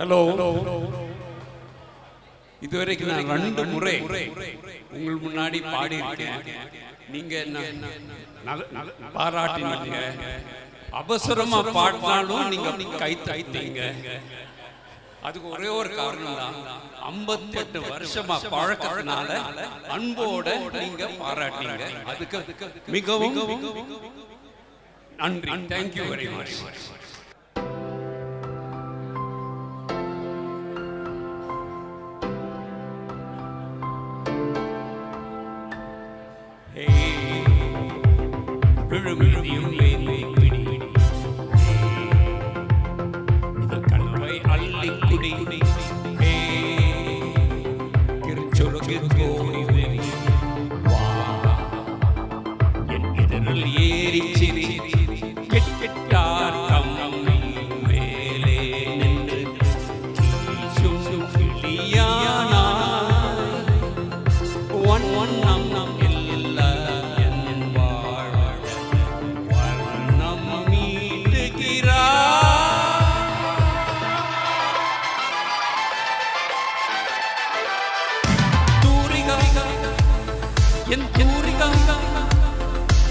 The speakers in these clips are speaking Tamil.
ஹலோ, இதுவரைக்கும் நான் 2 முறை உங்கள் முன்னாடி பாடி இருக்கேன். நீங்க பாராட்டினீங்க. அவசரமா பாடினாலும் நீங்க கை தைத்தீங்க. அதுக்கு ஒரே ஒரு காரணம் தான், 58 வருஷமா பழக்கத்தினால அன்போட நீங்க பாராட்டினீங்க. அதுக்கு மிகவும் நன்றி. Thank you very much.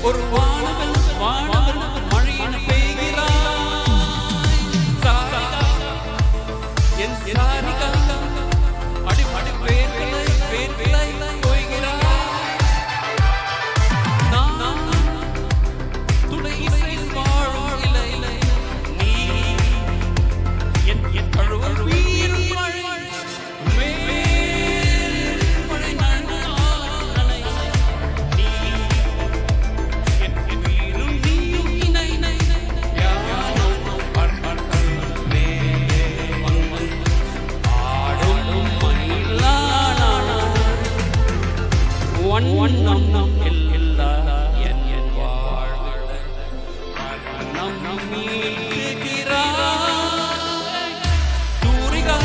ஒரு வானவன் மழையின் பெய்கிறாய். என் சாரிகா அடிப்படை பேர்களை போய்கிறாய். நான் துணை இசையில் வாழும் இலை, நீ என் தழுவல் வீரும் மழை. வண்ணம் எல்லா என் வாழ்வு நம் மீட்கிறாய். தூரிகா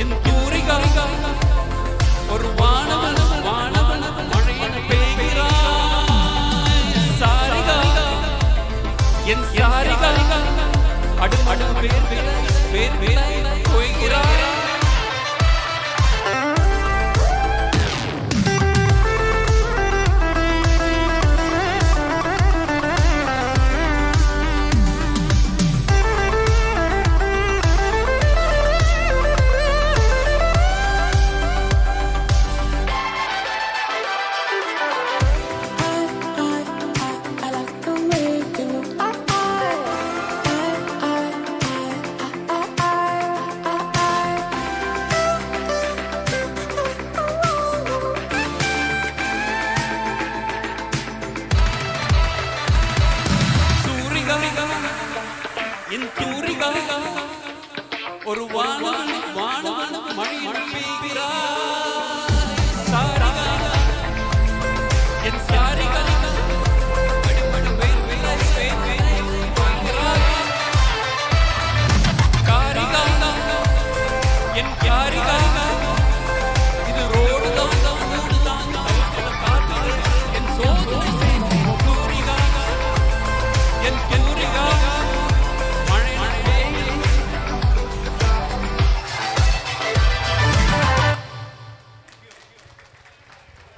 என் தூரிகா ஒரு வானவன் மழையின் பெய்கிறாய். சாரிகா என் சாரிகா அடு பேர் போய்கிறாய். என் தூரிகா ஒரு வானம்